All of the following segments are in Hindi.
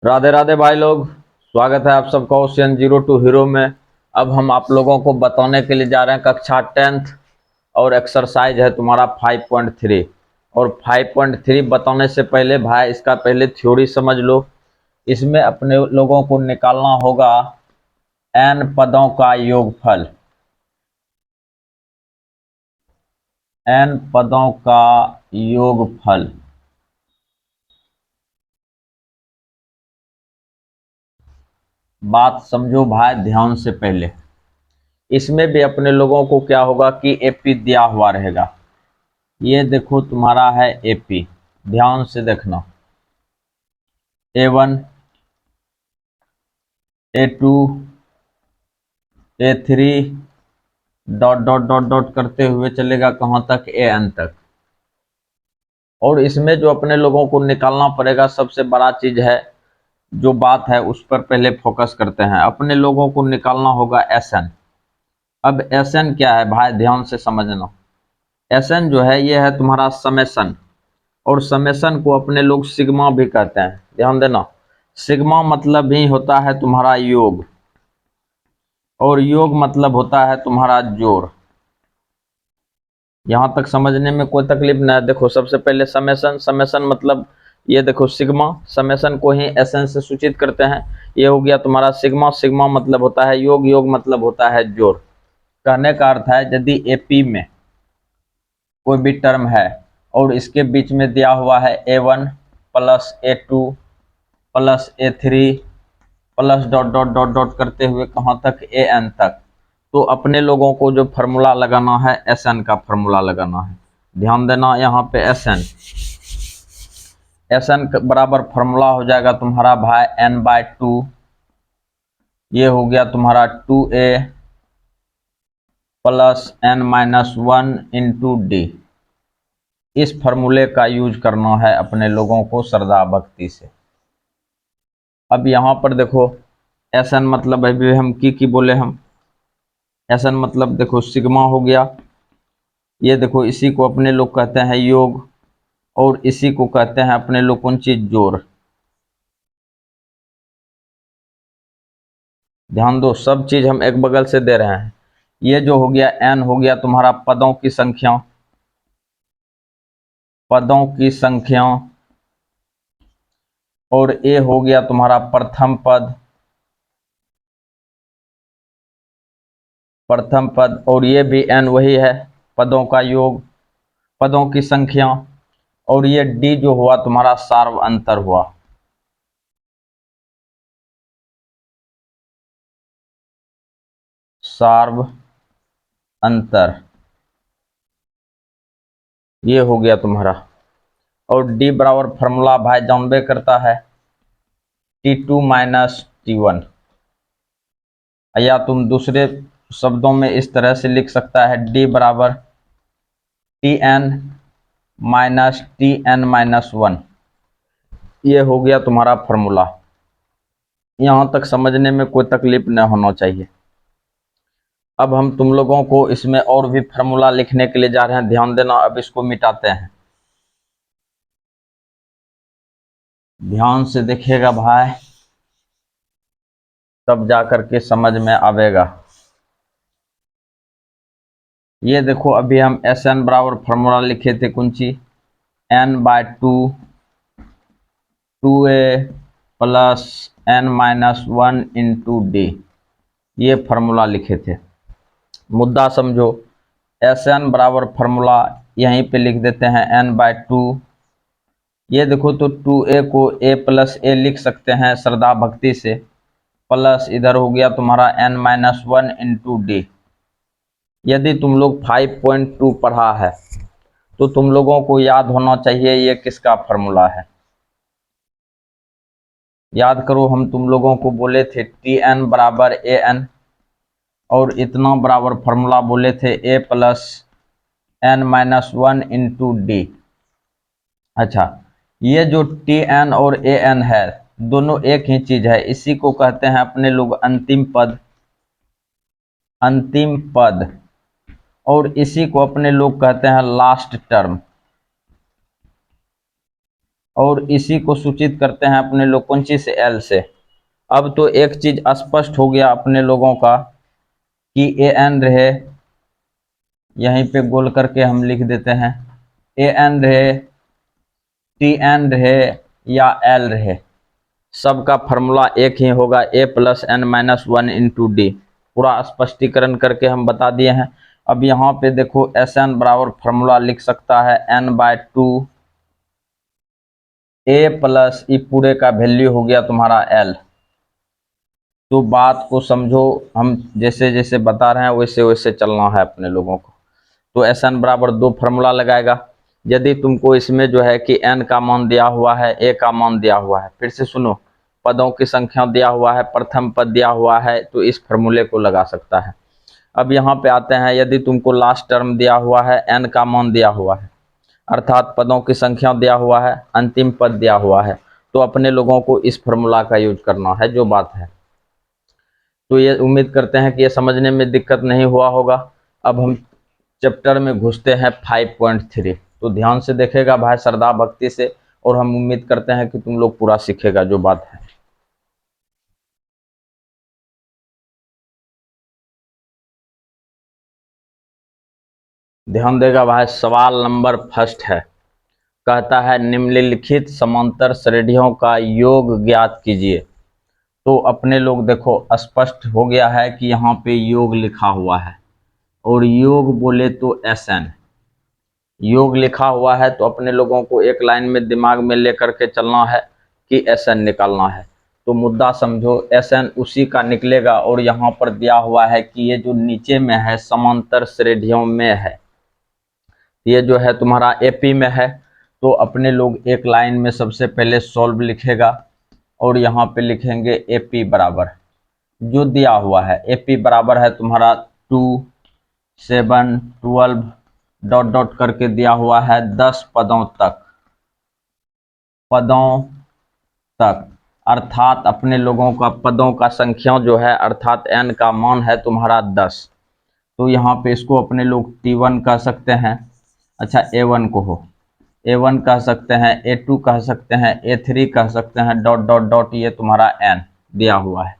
राधे राधे भाई लोग। स्वागत है आप सबका ओशियन जीरो टू हीरो में। अब हम आप लोगों को बताने के लिए जा रहे हैं कक्षा 10th और एक्सरसाइज है तुम्हारा 5.3। और 5.3 बताने से पहले भाई इसका पहले थ्योरी समझ लो। इसमें अपने लोगों को निकालना होगा n पदों का योगफल। n पदों का योगफल। बात समझो भाई ध्यान से पहले। इसमें भी अपने लोगों को क्या होगा कि एपी दिया हुआ रहेगा। ये देखो तुम्हारा है एपी, ध्यान से देखना। A1 A2 A3 dot dot dot dot करते हुए चलेगा कहां तक, AN तक। और इसमें जो अपने लोगों को निकालना पड़ेगा सबसे बड़ा चीज है, जो बात है उस पर पहले फोकस करते हैं। अपने लोगों को निकालना होगा SN। अब SN क्या है भाई, ध्यान से समझना। SN जो है ये है तुम्हारा समेसन। और समेसन को अपने लोग सिग्मा भी कहते हैं, ध्यान देना। सिग्मा मतलब ही होता है तुम्हारा योग, और योग मतलब होता है तुम्हारा जोड़। यहां तक समझने में कोई तकलीफ ना है। देखो सबसे पहले समेसन, समेसन मतलब ये देखो सिग्मा, समेसन को ही एसएन से सूचित करते हैं। ये हो गया तुम्हारा सिग्मा, सिग्मा मतलब होता है योग, योग मतलब होता है जोड़। कहने का अर्थ है यदि एपी में कोई भी टर्म है और इसके बीच में दिया हुआ है A1 plus A2 plus A3 plus dot dot dot dot करते हुए कहां तक, AN तक, तो अपने लोगों को जो फार्मूला लगाना है SN का फार्मूला लगाना है। ध्यान देना यहाँ पे SN बराबर फार्मूला हो जाएगा तुम्हारा भाई n/2। ये हो गया तुम्हारा 2A plus n-1 into D. इस फार्मूले का यूज करना है अपने लोगों को श्रद्धा भक्ति से। अब यहाँ पर देखो SN मतलब अभी हम की बोले, हम SN मतलब देखो सिग्मा हो गया। ये देखो इसी को अपने लोग कहते हैं योग, और इसी को कहते हैं अपने लोग कौन चीज, जोड़। ध्यान दो, सब चीज हम एक बगल से दे रहे हैं। ये जो हो गया n हो गया तुम्हारा पदों की संख्या, पदों की संख्या। और a हो गया तुम्हारा प्रथम पद, प्रथम पद। और ये भी n वही है, पदों का योग, पदों की संख्या। और ये d जो हुआ तुम्हारा सार्व अंतर हुआ। सार्व अंतर, ये हो गया तुम्हारा। और d बराबर फॉर्मूला भाई जानबे करता है T2 माइनस T1। या तुम दूसरे शब्दों में इस तरह से लिख सकता है d बराबर Tn माइनस Tn-1। ये हो गया तुम्हारा फॉर्मूला। यहां तक समझने में कोई तकलीफ न होना चाहिए। अब हम तुम लोगों को इसमें और भी फार्मूला लिखने के लिए जा रहे हैं, ध्यान देना। अब इसको मिटाते हैं, ध्यान से देखिएगा भाई, तब जाकर के समझ में आवेगा। ये देखो अभी हम SN बराबर फार्मूला लिखे थे कौन सी, n/2 2A plus n-1 into D. ये फार्मूला लिखे थे। मुद्दा समझो, SN बराबर फार्मूला यहीं पे लिख देते हैं n/2। ये देखो तो 2A को A प्लस A लिख सकते हैं श्रद्धा भक्ति से, प्लस इधर हो गया तुम्हारा n-1 इंटू डी। यदि तुम लोग 5.2 पढ़ा है तो तुम लोगों को याद होना चाहिए ये किसका फार्मूला है। याद करो, हम तुम लोगों को बोले थे Tn बराबर AN, और इतना बराबर फार्मूला बोले थे A plus n-1 into D. अच्छा, ये जो Tn और AN है दोनों एक ही चीज है। इसी को कहते हैं अपने लोग अंतिम पद, अंतिम पद। और इसी को अपने लोग कहते हैं लास्ट टर्म। और इसी को सूचित करते हैं अपने लोग कौन चीज से, एल से। अब तो एक चीज स्पष्ट हो गया अपने लोगों का कि ए एन रहे, यहीं पे गोल करके हम लिख देते हैं, ए एन रहे, टी एन रहे या एल रहे, सबका फॉर्मूला एक ही होगा, A plus N minus one into D. पूरा स्पष्टीकरण करके हम बता दिए हैं। अब यहाँ पे देखो एस एन बराबर फॉर्मूला लिख सकता है N by two A plus E पूरे का वैल्यू हो गया तुम्हारा एल। तो बात को समझो, हम जैसे जैसे बता रहे हैं वैसे वैसे चलना है अपने लोगों को। तो एस एन बराबर दो फॉर्मूला लगाएगा। यदि तुमको इसमें जो है कि एन का मान दिया हुआ है, ए का मान दिया हुआ है, फिर से सुनो, पदों की संख्या दिया हुआ है, प्रथम पद दिया हुआ है, तो इस फॉर्मूले को लगा सकता है। अब यहाँ पे आते हैं, यदि तुमको लास्ट टर्म दिया हुआ है, एन का मान दिया हुआ है, अर्थात पदों की संख्या दिया हुआ है, अंतिम पद दिया हुआ है, तो अपने लोगों को इस फॉर्मूला का यूज करना है, जो बात है। तो ये उम्मीद करते हैं कि ये समझने में दिक्कत नहीं हुआ होगा। अब हम चैप्टर में घुसते हैं 5.3। तो ध्यान से देखेगा भाई, श्रद्धा भक्ति से, और हम उम्मीद करते हैं कि तुम लोग पूरा सीखेगा, जो बात है। ध्यान देगा भाई, सवाल नंबर फर्स्ट है, कहता है निम्नलिखित समांतर श्रेणियों का योग ज्ञात कीजिए। तो अपने लोग देखो स्पष्ट हो गया है कि यहाँ पे योग लिखा हुआ है, और योग बोले तो एस एन, योग लिखा हुआ है, तो अपने लोगों को एक लाइन में दिमाग में लेकर के चलना है कि एस एन निकालना है। तो मुद्दा समझो, एस एन उसी का निकलेगा, और यहाँ पर दिया हुआ है कि ये जो नीचे में है समांतर श्रेणियों में है, ये जो है तुम्हारा एपी में है। तो अपने लोग एक लाइन में सबसे पहले सॉल्व लिखेगा, और यहाँ पे लिखेंगे एपी बराबर जो दिया हुआ है, एपी बराबर है तुम्हारा 2 7 12 डॉट डॉट करके दिया हुआ है 10 पदों तक, पदों तक, अर्थात अपने लोगों का पदों का संख्या जो है, अर्थात एन का मान है तुम्हारा 10। तो यहाँ पे इसको अपने लोग T1 कह सकते हैं, अच्छा A1 को हो, A1 कह सकते हैं, A2 कह सकते हैं, A3 कह सकते हैं, डॉट डॉट डॉट, ये तुम्हारा एन दिया हुआ है।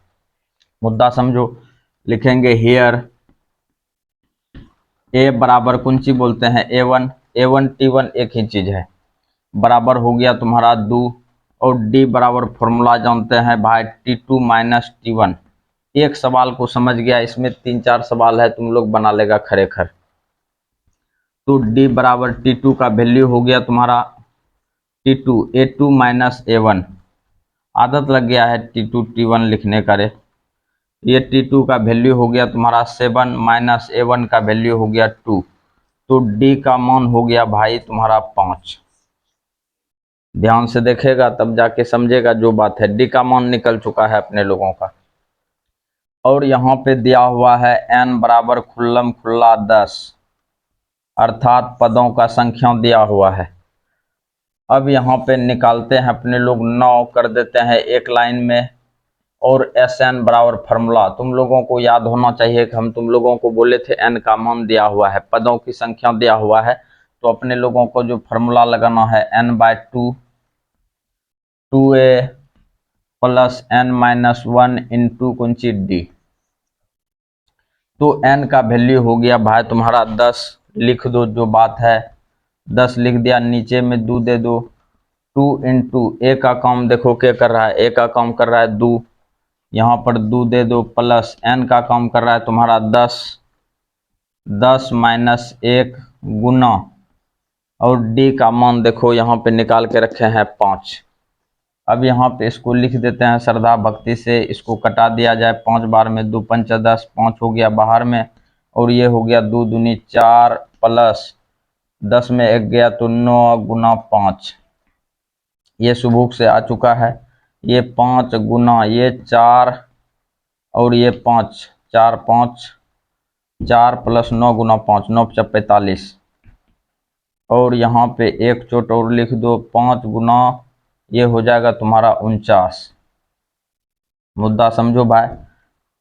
मुद्दा समझो, लिखेंगे हियर ए बराबर कुंची बोलते हैं A1, A1 T1 एक ही चीज है, बराबर हो गया तुम्हारा 2, और डी बराबर फॉर्मूला जानते हैं भाई T2 माइनस T1। एक सवाल को समझ गया, इसमें 3-4 सवाल है, तुम लोग बना लेगा खरेखर। तो डी बराबर T2 का वैल्यू हो गया तुम्हारा T2 A2 माइनस A1, आदत लग गया है T2 T1 लिखने का रे। ये T2 का वैल्यू हो गया तुम्हारा 7 माइनस A1 का वैल्यू हो गया 2, तो डी का मान हो गया भाई तुम्हारा 5। ध्यान से देखेगा तब जाके समझेगा, जो बात है। डी का मान निकल चुका है अपने लोगों का। और यहाँ पे दिया हुआ है एन बराबर खुल्लम खुल्ला 10, अर्थात पदों का संख्या दिया हुआ है। अब यहाँ पे निकालते हैं अपने लोग, 9 कर देते हैं एक लाइन में, और एस एन बराबर फार्मूला तुम लोगों को याद होना चाहिए कि हम तुम लोगों को बोले थे एन का मान दिया हुआ है, पदों की संख्या दिया हुआ है, तो अपने लोगों को जो फार्मूला लगाना है N by 2 A plus N minus 1 into कुंची डी। तो एन का वैल्यू हो गया भाई तुम्हारा 10, लिख दो जो बात है, 10 लिख दिया, नीचे में 2 दे दो, 2 इंटू ए का काम देखो क्या कर रहा है, ए का काम कर रहा है 2, यहाँ पर 2 दे दो, प्लस एन का काम कर रहा है तुम्हारा 10, 10 माइनस 1 गुना, और डी का मान देखो यहाँ पे निकाल के रखे हैं 5। अब यहाँ पे इसको लिख देते हैं श्रद्धा भक्ति से, इसको कटा दिया जाए 5 बार में, 2 पंच 10, 5 हो गया बाहर में, और ये हो गया 2 दूनी 4 प्लस 10 में 1 गया तो 9 गुना 5, ये सुबह से आ चुका है, ये 5 गुना ये 4 और ये 5, 4 5 4 प्लस 9 गुना 5, 9 × 45, और यहाँ पे एक चोट और लिख दो, 5 गुना ये हो जाएगा तुम्हारा 49। मुद्दा समझो भाई,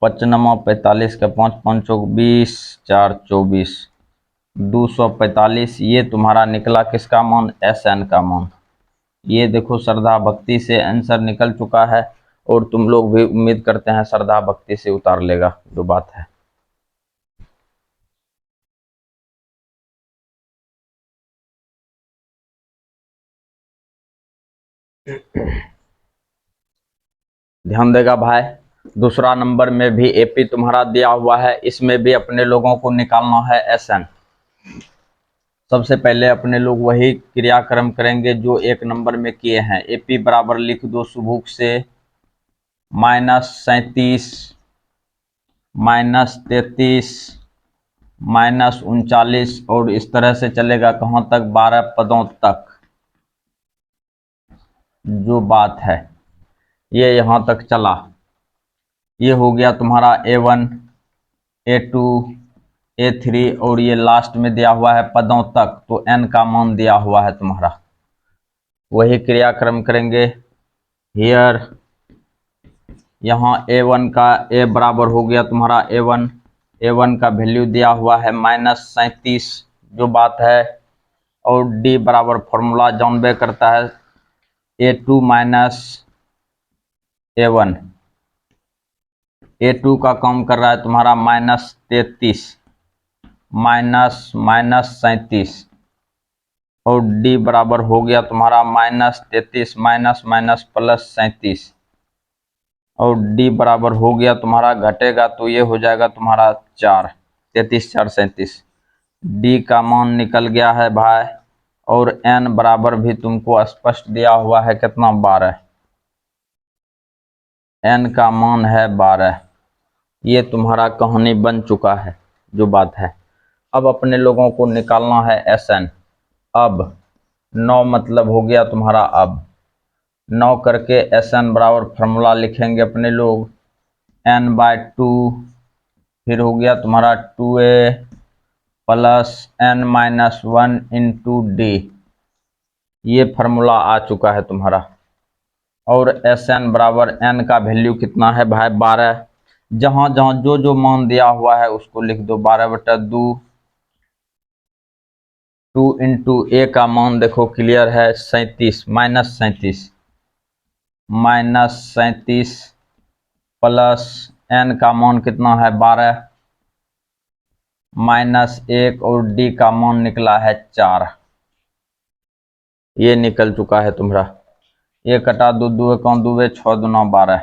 55 45 के 5 5 20 4 24, 245, ये तुम्हारा निकला किसका मान, एस एन का मान। ये देखो श्रद्धा भक्ति से आंसर निकल चुका है, और तुम लोग भी उम्मीद करते हैं श्रद्धा भक्ति से उतार लेगा, जो बात है। ध्यान देगा भाई, दूसरा नंबर में भी एपी तुम्हारा दिया हुआ है, इसमें भी अपने लोगों को निकालना है एसएन। सबसे पहले अपने लोग वही क्रियाक्रम करेंगे जो एक नंबर में किए हैं। एपी बराबर लिख दो सुबुक से -37 -33 -39, और इस तरह से चलेगा कहां तक, 12 पदों तक, जो बात है। ये यहां तक चला, ये हो गया तुम्हारा A1 A2 A3, और ये लास्ट में दिया हुआ है पदों तक, तो n का मान दिया हुआ है तुम्हारा। वही क्रियाक्रम करेंगे हियर। यहाँ A1 का A बराबर हो गया तुम्हारा A1 का वैल्यू दिया हुआ है -37, जो बात है। और D बराबर फॉर्मूला जानबे करता है A2 A1। A2 का काम कर रहा है तुम्हारा -33 -37, और D बराबर हो गया तुम्हारा -33 +37, और D बराबर हो गया तुम्हारा, घटेगा तो ये हो जाएगा तुम्हारा 4, 33 4 37। D का मान निकल गया है भाई, और N बराबर भी तुमको स्पष्ट दिया हुआ है कितना, 12। N का मान है 12। ये तुम्हारा कहानी बन चुका है, जो बात है। अब अपने लोगों को निकालना है SN। अब 9 मतलब हो गया तुम्हारा, अब 9 करके SN बराबर फॉर्मूला लिखेंगे अपने लोग n/2, फिर हो गया तुम्हारा 2a plus n-1 into D। ये फार्मूला आ चुका है तुम्हारा। और SN बराबर n का वैल्यू कितना है भाई, 12। जहां जहां जो जो मान दिया हुआ है उसको लिख दो, 12/2। 2 इंटू A का मान देखो क्लियर है, 37 -37 प्लस n का मान कितना है, 12 -1, और D का मान निकला है 4। ये निकल चुका है तुम्हारा। ये कटा दो, 2 कौन 2 6 2 12।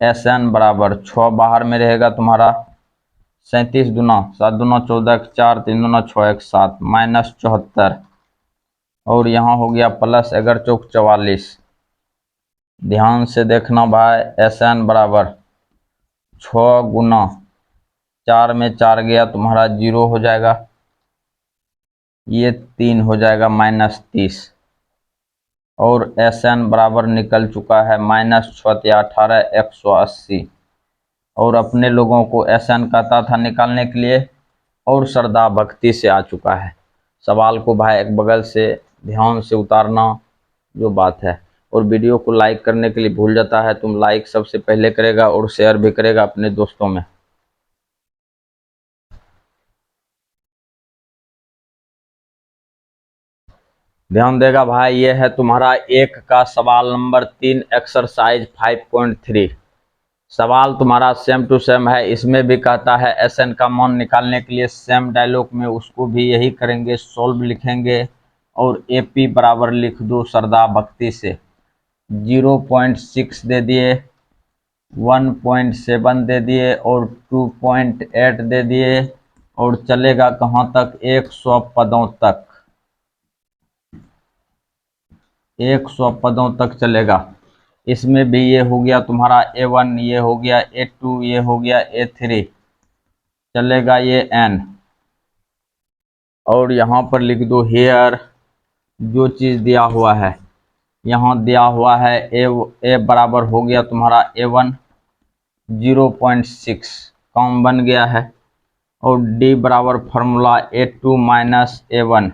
SN बराबर 6 बाहर में रहेगा तुम्हारा, 37 दूना 7 दूना 14, 4 3 दूना 6 1 7 -74, और यहाँ हो गया प्लस 11 चौक 44। ध्यान से देखना भाई, SN बराबर 6 गुना 4 में 4 गया तुम्हारा 0 हो जाएगा, ये 3 हो जाएगा -30, और SN बराबर निकल चुका है -6 18 180। और अपने लोगों को SN कहता था निकालने के लिए, और श्रद्धा भक्ति से आ चुका है। सवाल को भाई एक बगल से ध्यान से उतारना, जो बात है। और वीडियो को लाइक करने के लिए भूल जाता है, तुम लाइक सबसे पहले करेगा और शेयर भी करेगा अपने दोस्तों में। ध्यान देगा भाई, ये है तुम्हारा 1 का सवाल नंबर 3 एक्सरसाइज 5.3। सवाल तुम्हारा सेम टू सेम है, इसमें भी कहता है SN का मान निकालने के लिए सेम डायलॉग में उसको भी यही करेंगे, सोल्व लिखेंगे। और AP बराबर लिख दो श्रद्धा भक्ति से, 0.6 दे दिए, 1.7 दे दिए, और 2.8 दे दिए, और चलेगा कहाँ तक, 100 पदों तक, 100 पदों तक चलेगा। इसमें भी ये हो गया तुम्हारा A1, ये हो गया A2, ये हो गया A3, चलेगा ये N। और यहाँ पर लिख दो हेयर, जो चीज़ दिया हुआ है, यहाँ दिया हुआ है A बराबर हो गया तुम्हारा A1 0.6, काम बन गया है। और D बराबर फार्मूला A2 -A1,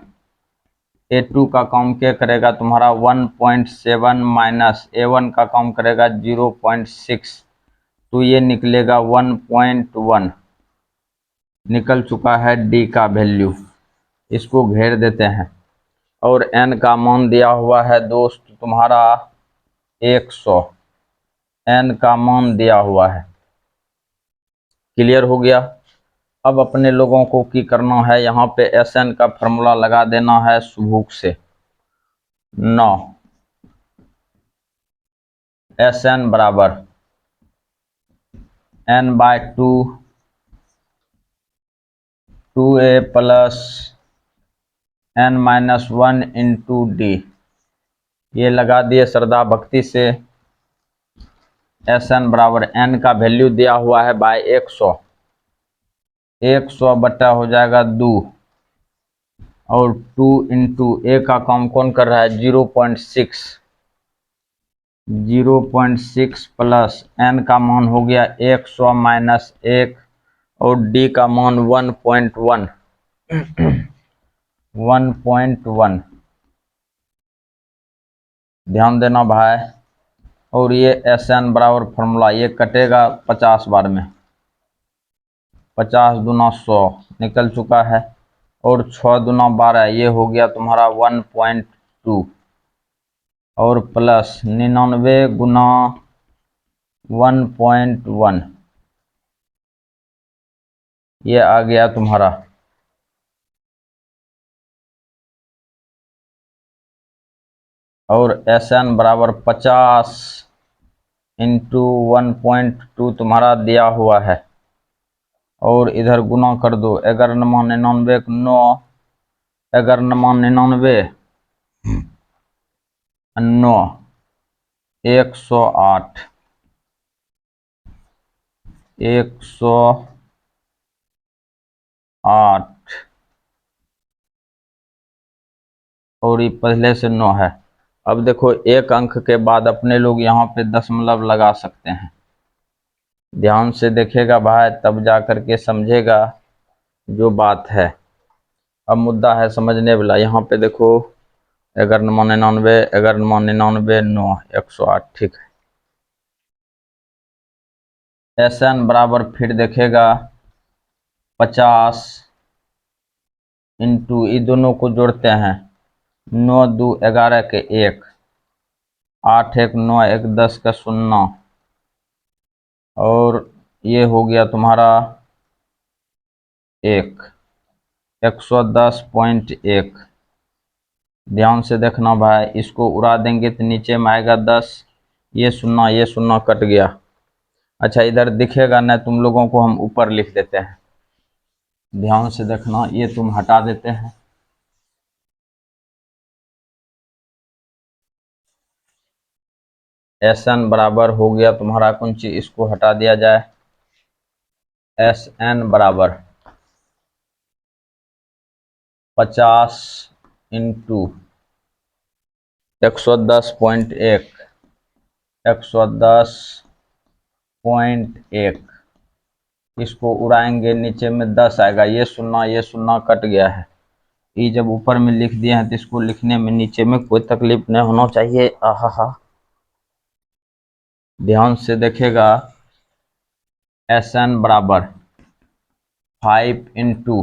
A2 का काम क्या करेगा तुम्हारा, 1.7 -A1 का काम करेगा 0.6, तो ये निकलेगा 1.1। निकल चुका है D का वैल्यू, इसको घेर देते हैं। और n का मान दिया हुआ है दोस्त तुम्हारा 100, n का मान दिया हुआ है। क्लियर हो गया। अब अपने लोगों को की करना है, यहाँ पे Sn का फॉर्मूला लगा देना है सुबुक से। 9 Sn बराबर n/2 2a plus n-1 into D. ये लगा दिए श्रद्धा भक्ति से। Sn बराबर n का वैल्यू दिया हुआ है बाय 100, 100 बटा हो जाएगा 2 और 2 इंटू ए का काम कौन कर रहा है 0.6, 0.6 प्लस n का मान हो गया 100 माइनस 1 और d का मान 1.1, 1.1। ध्यान देना भाई। और ये Sn बराबर फॉर्मूला ये कटेगा 50 बार में, 50 दूना 100 निकल चुका है और 6 दूना 12 ये हो गया तुम्हारा 1.2 और प्लस 99 गुना 1.1 ये आ गया तुम्हारा। और Sn बराबर 50 इंटू 1.2 तुम्हारा दिया हुआ है और इधर गुना कर दो। 11 नमा 99 9, 11 नमा 99 9 108, 108 और ये पहले से 9 है। अब देखो एक अंक के बाद अपने लोग यहाँ पे दशमलव लगा सकते हैं। ध्यान से देखेगा भाई तब जा करके समझेगा जो बात है। अब मुद्दा है समझने वाला। यहाँ पे देखो 11 नमा 99, 11 नमा 99 9 108, ठीक है। Sn बराबर फिर देखेगा 50 इंटू ये दोनों को जोड़ते हैं 9 2 11 के 1, 8 1 9 1 10 का 0 और ये हो गया तुम्हारा 110.1। ध्यान से देखना भाई, इसको उड़ा देंगे तो नीचे में आएगा 10, ये 0 कट गया। अच्छा इधर दिखेगा ना, तुम लोगों को हम ऊपर लिख देते हैं। ध्यान से देखना, ये तुम हटा देते हैं। Sn बराबर हो गया तुम्हारा कौन सी, इसको हटा दिया जाए। Sn बराबर 50 इंटू 110.1, 110.1 इसको उड़ाएंगे नीचे में 10 आएगा। ये 0 कट गया है। ये जब ऊपर में लिख दिए हैं तो इसको लिखने में नीचे में कोई तकलीफ नहीं होना चाहिए। आहा, ध्यान से देखेगा। Sn बराबर 5 इंटू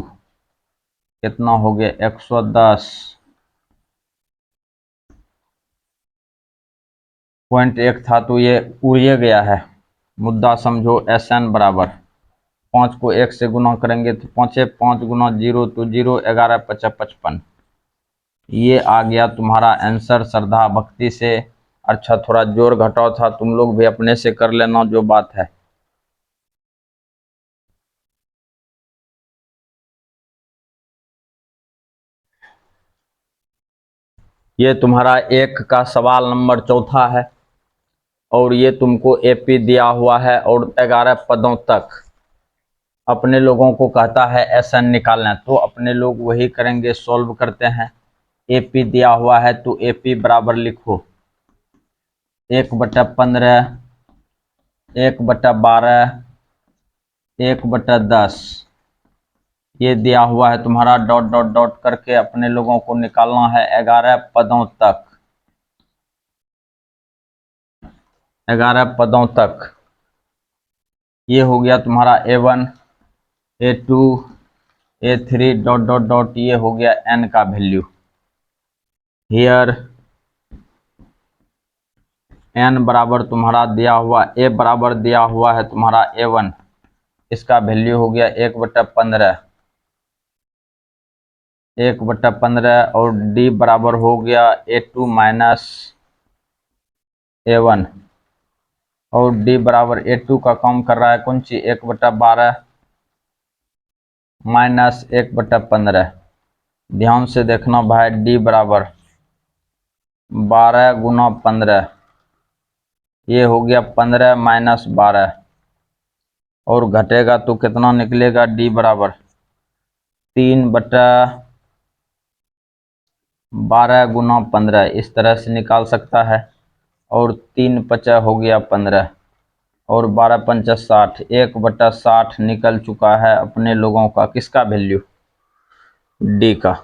कितना हो गया 110.1 था तो ये उड़िए गया है। मुद्दा समझो। Sn बराबर 5 को 1 से गुना करेंगे तो 5 गुना 0 तो 0, 11 5 55। ये आ गया तुम्हारा आंसर श्रद्धा भक्ति से। अच्छा थोड़ा जोर घटाव था, तुम लोग भी अपने से कर लेना जो बात है। ये तुम्हारा 1 का सवाल नंबर 4 है और ये तुमको एपी दिया हुआ है और 11 पदों तक अपने लोगों को कहता है Sn निकालना, तो अपने लोग वही करेंगे, सॉल्व करते हैं। एपी दिया हुआ है तो एपी बराबर लिखो 1/15, 1/12, 1/10। ये दिया हुआ है तुम्हारा डॉट डॉट डॉट करके अपने लोगों को निकालना है 11 पदों तक, 11 पदों तक। ये हो गया तुम्हारा A1 A2 A3 dot dot dot, ये हो गया n का वैल्यू। हियर n बराबर तुम्हारा दिया हुआ, a बराबर दिया हुआ है तुम्हारा a1, इसका वैल्यू हो गया 1/15, 1/15, और d बराबर हो गया a2 माइनस a1, और d बराबर a2 का काम कर रहा है कौन सी, 1/12 माइनस 1/15। ध्यान से देखना भाई, d बराबर 12 गुना 15, ये हो गया 15 माइनस 12, और घटेगा तो कितना निकलेगा, d बराबर 3/12 गुना 15, इस तरह से निकाल सकता है। और 3×5 हो गया 15, और 12×5 60, 1/60 निकल चुका है अपने लोगों का, किसका वैल्यू, डी का।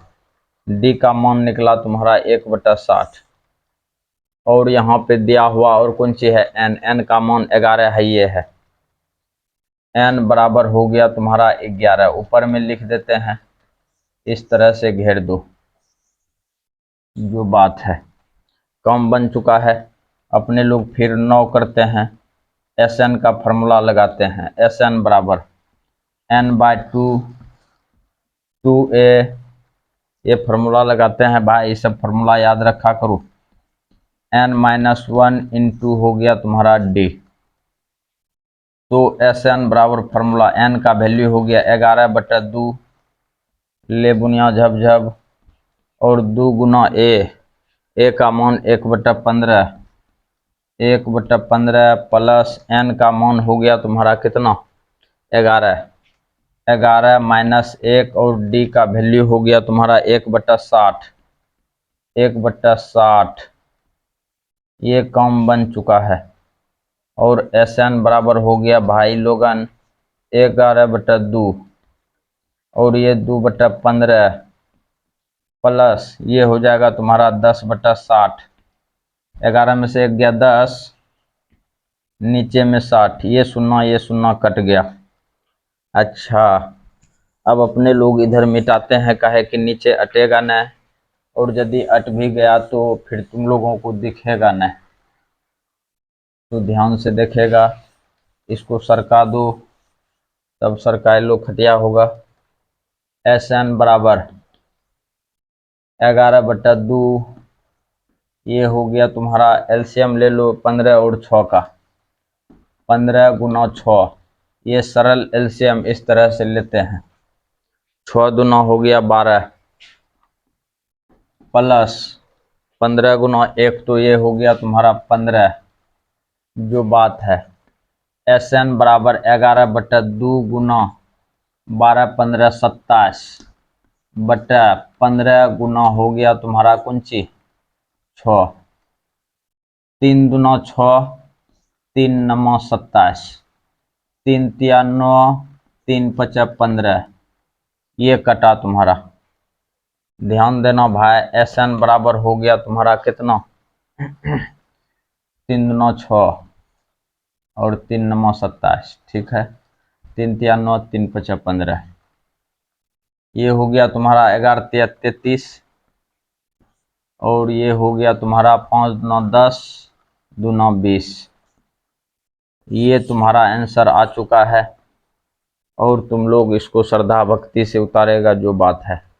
डी का मान निकला तुम्हारा 1/60, और यहाँ पे दिया हुआ और कौन सी है, एन, एन का मान 11 है, ये है एन बराबर हो गया तुम्हारा 11, ऊपर में लिख देते हैं, इस तरह से घेर दो, जो बात है काम बन चुका है। अपने लोग फिर 9 करते हैं, एस एन का फॉर्मूला लगाते हैं, एस एन बराबर n/2 2a, ये फार्मूला लगाते हैं भाई, ये सब फार्मूला याद रखा करो। n-1 इंटू हो गया तुम्हारा d, तो एस एन बराबर फार्मूला, n का वैल्यू हो गया 11/2, ले बुनिया झपझप, और 2 गुना a का मान 1/15, 1/15 प्लस n का मान हो गया तुम्हारा कितना, 11, 11 माइनस 1, और d का वैल्यू हो गया तुम्हारा 1/60, 1/60, ये काम बन चुका है। और एस एन बराबर हो गया भाई लोगन 11/2, और ये 2/15 प्लस ये हो जाएगा तुम्हारा 10/60, 11 में से 1 गया 10, नीचे में 60, ये शून्य कट गया। अच्छा, अब अपने लोग इधर मिटाते हैं, कहे कि नीचे अटेगा न, और यदि अट भी गया तो फिर तुम लोगों को दिखेगा न, तो ध्यान से देखेगा, इसको सरका दो, तब सरकाए लो खटिया होगा। एस एन बराबर 11/2, ये हो गया तुम्हारा, एलसीएम ले लो 15 और 6 का, 15 गुना 6, ये सरल एलसीएम इस तरह से लेते हैं, 6 दूना हो गया 12, प्लस 15 गुना 1, तो ये हो गया तुम्हारा 15, जो बात है। एस एन बराबर 11/2 गुना 12×15 27 बटा 15 गुना हो गया तुम्हारा कुंची 6, 3 दूना 6, 3 9 27, 3 तिया 9, 3 5 15, ये कटा तुम्हारा। ध्यान देना भाई, एस एन बराबर हो गया तुम्हारा कितना 3 दूना 6 और 3 9 27, ठीक है, 3 तिया 9, 3 5 15, ये हो गया तुम्हारा 11 तिया 33, और ये हो गया तुम्हारा 5 9 10 2 9 20, ये तुम्हारा आंसर आ चुका है। और तुम लोग इसको श्रद्धा भक्ति से उतारेगा, जो बात है।